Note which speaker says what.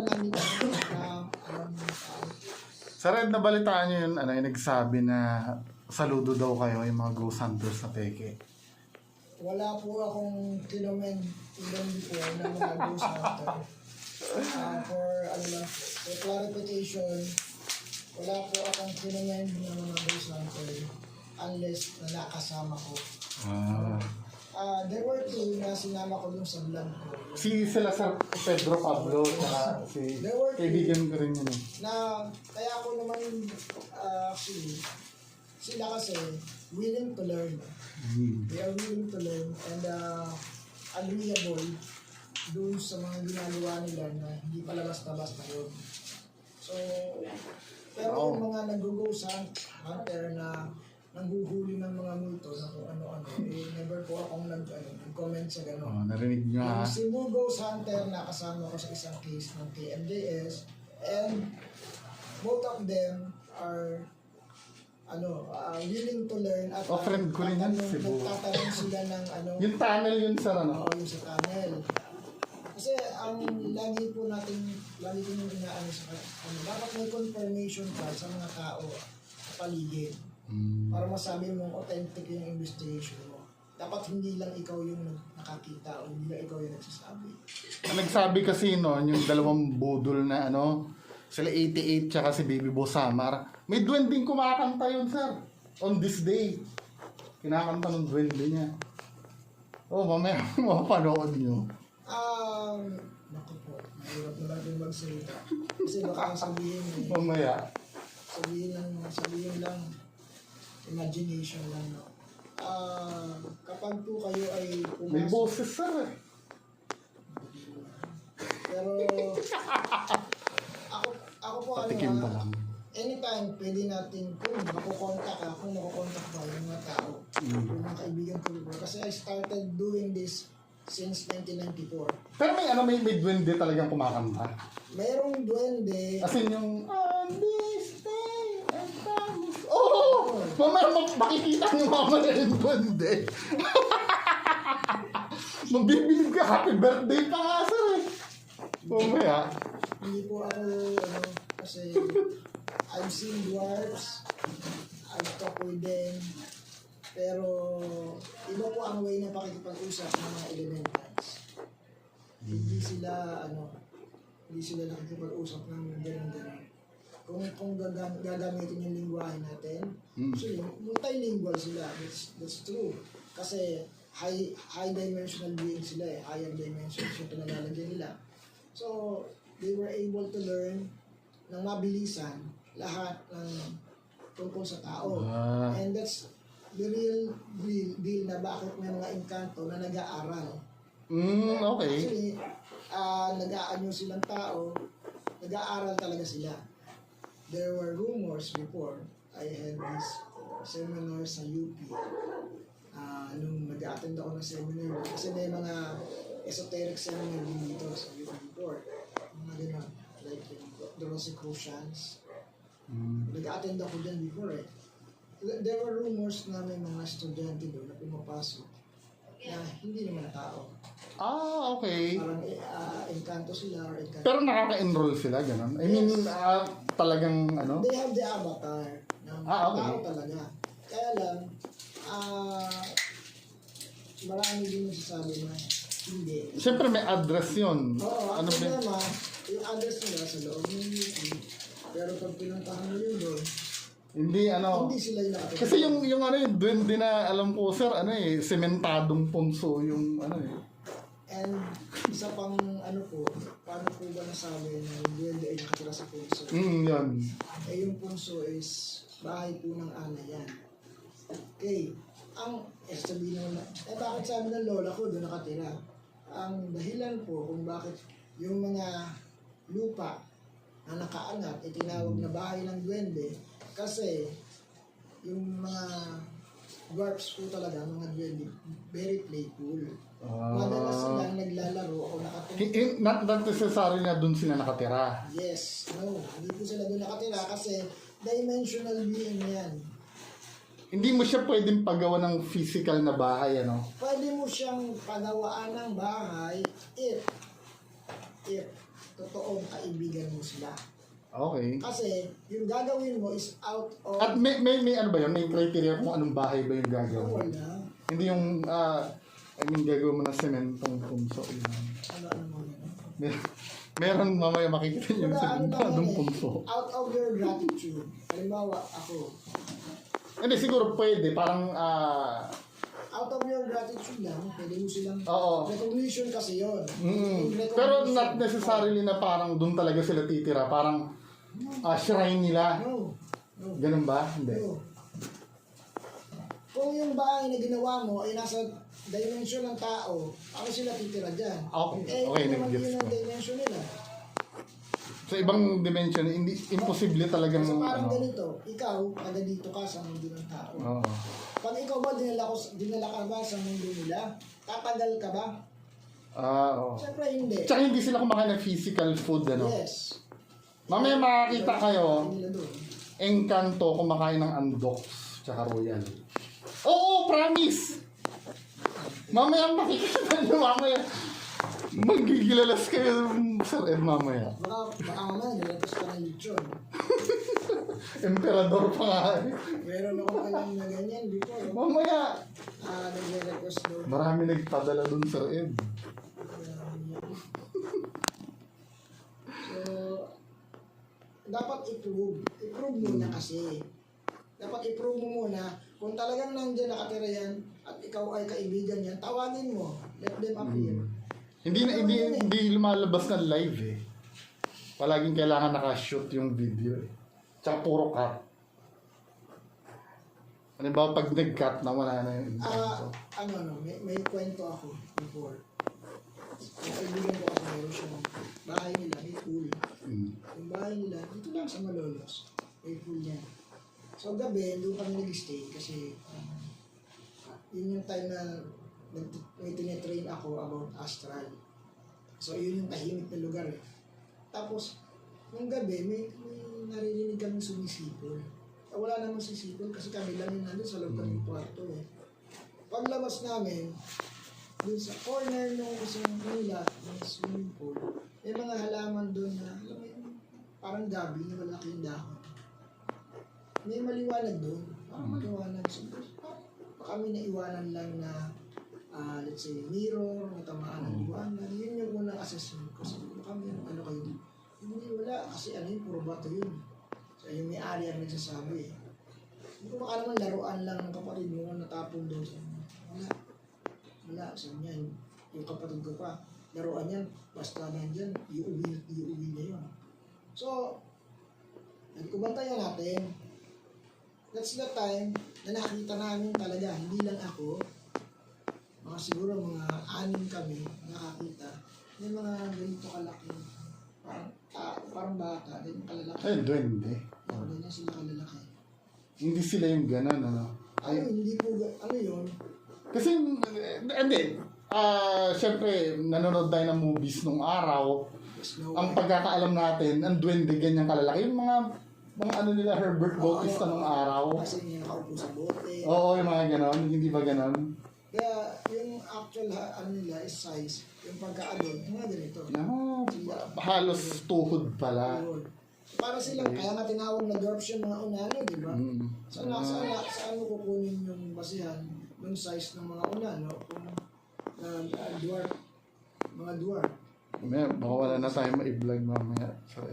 Speaker 1: nandito na
Speaker 2: Sa Red, nabalitaan nyo yun, yung nagsabi na saludo daw kayo yung mga ghost hunters sa Peke.
Speaker 1: wala po akong kinomen even before na mga ghost hunter. For clarification, wala po akong kinomen ng mga ghost hunter unless na nakasama ko. There were two na sinama ko dun sa vlog ko.
Speaker 2: Sila sa Pedro Pablo, saka si kaibigan ko rin yun.
Speaker 1: Na kaya ako naman actually, sila kasi willing to learn. They are willing to learn and agreeable dun sa mga ginagawa nila na hindi palabas-labas na yun. So, pero yung mga nag-ghost hunter na nanghuhuli ng mga multo na kung ano-ano, never po akong nag-comment sa gano'n.
Speaker 2: Narinig nyo ha?
Speaker 1: Yung Cebu Ghost Hunter, nakasama ko sa isang case ng KMJS, and both of them are willing to learn at
Speaker 2: friend ko rin yan, Cebu.
Speaker 1: nagtatanong sila ng
Speaker 2: Yung tunnel yun sa
Speaker 1: yung sa tunnel. Kasi ang lagi ko yung inaano sa dapat may confirmation ka sa mga tao sa paligid. Para masabi mong authentic yung investigation mo. Dapat hindi lang ikaw yung nakakita o hindi lang ikaw yung nagsasabi.
Speaker 2: Ang nagsabi kasi noon, yung dalawang budol na sila 88 tsaka si Baby Boss Samar, may duwending kumakanta yun, sir. On this day. Kinakanta ng duwende niya. Mamaya mapanood nyo.
Speaker 1: Naku po, mahirap na natin magsalita. Kasi baka sabihin
Speaker 2: Mamaya.
Speaker 1: sabihin lang, imagination lang, no? Kapag po kayo ay pumasok...
Speaker 2: May boses, sir.
Speaker 1: Pero... ako po,
Speaker 2: Patikim pa lang.
Speaker 1: anytime, pwede natin, kung makukontak ba yung mga tao, yung mga kaibigan ko before. Kasi I started doing this since 1994.
Speaker 2: Pero may duwende talagang kumakanta.
Speaker 1: Mayroong duwende.
Speaker 2: As in yung, on this day, I promise. Mamaya makikita niyo mamaya yung duwende. Mabibilib ka, happy birthday pa nga, sir. Mamaya.
Speaker 1: Hindi po ako, kasi I've seen dwarfs, I've talked with them, pero iba po ang way na pakikipag-usap ng mga elementals. Hindi sila nakikipag-usap ng ganun-ganun. Kung gagamitin yung lingwahe natin, so multilingual sila, that's true. Kasi high dimensional being sila higher dimensions yung pinalalagyan nila. So, they were able to learn ng mabilisan lahat ng tungkol sa tao. And that's the real deal na bakit may mga engkanto na nag-aaral.
Speaker 2: Okay.
Speaker 1: Actually, nag-aanyo silang tao, nag-aaral talaga sila. There were rumors before, I had this seminar sa UP. Nung nag-attend ako ng seminar, kasi may mga esoteric seminar dito sa UP before. Mga gano'n, like the Rosicrucians. Nag-attend ako dyan before There were rumors na may mga estudyante doon na pumapasok na hindi naman na tao.
Speaker 2: Okay.
Speaker 1: Parang engkanto sila or engkanto.
Speaker 2: Pero nakaka-enroll sila, gano'n? I mean, talagang
Speaker 1: They have the avatar ng
Speaker 2: okay.
Speaker 1: tao talaga. Kaya lang, marami din sasabi na hindi.
Speaker 2: Siyempre may address yun.
Speaker 1: Oo, ang problema, yung address nila sa loob ng UP, pero pag pinuntahan mo yun doon,
Speaker 2: hindi
Speaker 1: hindi sila yung nakatapos.
Speaker 2: Kasi yung duwende na alam ko, sir, sementadong punso yung
Speaker 1: And isa pang paano po ba nasabi na yung duwende ay nakatira sa punso?
Speaker 2: Yan.
Speaker 1: Yung punso is bahay po ng ana yan. Okay. Sabihin naman bakit sabi ng lola ko doon nakatira? Ang dahilan po kung bakit yung mga lupa na nakaangat ay tinawag na bahay ng duwende kasi yung mga dwarfs po talaga, mga duwende, very playful. Madalas silang naglalaro o nakatira.
Speaker 2: Not necessary na dun sila nakatira.
Speaker 1: Yes, no. Hindi po sila doon nakatira kasi dimensional being yan.
Speaker 2: Hindi mo siya pwedeng pagawa ng physical na bahay,
Speaker 1: Pwede mo siyang pagawaan ng bahay if totoong kaibigan mo sila.
Speaker 2: Okay.
Speaker 1: Kasi yung gagawin mo is out of...
Speaker 2: At may ano ba yun? May criteria kung anong bahay ba yung gagawin?
Speaker 1: Wala.
Speaker 2: Hindi yung, gagawin mo ng sementong punso. Yun.
Speaker 1: Ano mo yun?
Speaker 2: Meron mamaya makikita niyo yung sementong punso.
Speaker 1: Out of your gratitude. Halimbawa, ako.
Speaker 2: Hindi, siguro pwede. Parang,
Speaker 1: Out of your gratitude lang, pwede mo silang...
Speaker 2: oo.
Speaker 1: Recognition kasi yun.
Speaker 2: Pero not necessarily na parang doon talaga sila titira. Parang shrine nila.
Speaker 1: No. No.
Speaker 2: Ganun ba? Hindi.
Speaker 1: No. Kung yung bahay na ginawa mo ay nasa dimension ng tao, ako sila titira dyan.
Speaker 2: Okay. Okay,
Speaker 1: kung naman
Speaker 2: nag-gets
Speaker 1: yun ang
Speaker 2: ko.
Speaker 1: dimension nila.
Speaker 2: Sa ibang dimension, hindi imposible talagang
Speaker 1: Kasi parang ganito, ikaw, taga dito ka sa mundo ng tao.
Speaker 2: Oo.
Speaker 1: Pag ikaw ba, dinala ka ba sa mundo nila? Tatagal ka ba?
Speaker 2: Oo.
Speaker 1: Siyempre hindi.
Speaker 2: Tsaka hindi sila kumakain ng physical food, ano?
Speaker 1: Yes.
Speaker 2: Mamaya makakita kayo,
Speaker 1: Hindi nila doon.
Speaker 2: Encanto kumakain ng Andox tsaka Royal. Oo, promise! Mamaya makikita nyo, mamaya. Magigilalas kayo, Sir Ed, mamaya.
Speaker 1: Baka mamaya, nilapos ka ng lechon.
Speaker 2: Emperador pa nga.
Speaker 1: Meron ako alam na ganyan before.
Speaker 2: Mamaya.
Speaker 1: Nagre-request daw.
Speaker 2: Marami nagpadala dun, Sir Ed.
Speaker 1: So, dapat i-prove. I-prove muna kasi. Dapat i-prove mo muna kung talagang nandiyan nakatira yan at ikaw ay kaibigan yan, tawagin mo. Let them appear.
Speaker 2: Hindi lumalabas na live eh. Palaging kailangan nakashoot yung video eh. Tsaka puro cut. Ano ba pag nag-cut na wala na yung
Speaker 1: May kwento ako before. Ang kaibigan ko kasi meron siya. Bahay nila, may pool. Yung bahay nila, dito lang sa Malolos. May pool niya. So gabi, doon kami nag-stay kasi yun yung time na may tinetrain ako about astral. So yun yung tahimik na lugar eh. Tapos, nung gabi, may naririnig kami sumisipol. Wala namang sisipol kasi kami lang yung nandun sa loob ng kwarto eh. Paglabas namin, dun sa corner ng isang nila, ng swimming pool, may mga halaman doon na, alam mo yun, parang gabi na malaki yung dahon. May maliwanag doon. Parang maliwanag. So, kami naiwanan lang na, let's say, mirror, natamaan ng liwanag. Yun yung unang assessment ko. So, kami, ano kayo? Hindi, wala. Kasi ano yun, puro bato yun. So, yung may-ari ang nagsasabi. Hindi ko baka naman laruan lang ng kapatid mo na natapon doon. Wala. Wala. Sabi niya, yung kapatid ko pa, laruan yan, basta nandyan, iuwi niya yun. So, nagkubantayan natin. That's the time na nakita namin talaga, hindi lang ako, mga siguro mga 6 kami nakakita, may mga ganito kalaki, parang bata, ganyan kalalaki.
Speaker 2: Ay, duwende.
Speaker 1: Ganyan sila kalalaki.
Speaker 2: Hindi sila yung ganon, ano?
Speaker 1: Hindi po, ano yun?
Speaker 2: Kasi, hindi. Siyempre, nanonood tayo ng movies nung araw. Ang pagkakaalam natin, ang duwende ganyan kalalaki. Yung mga ano nila, Herbert Bautista nung araw.
Speaker 1: Kasi yung nakaupo sa bote.
Speaker 2: Oo, yung mga ganon. Hindi ba ganon?
Speaker 1: Kaya yung actual ano nila is size, yung pagka-adult, mga ganito.
Speaker 2: Halos tuhod pala.
Speaker 1: Ayun. Para silang, kaya nga tinawag na dwarfs yung mga unano, di ba? Saan mo kukunin yung basihan, yung size ng mga unano, kung dwarf, mga dwarf.
Speaker 2: Baka wala na tayo ma-vlog mamaya. So,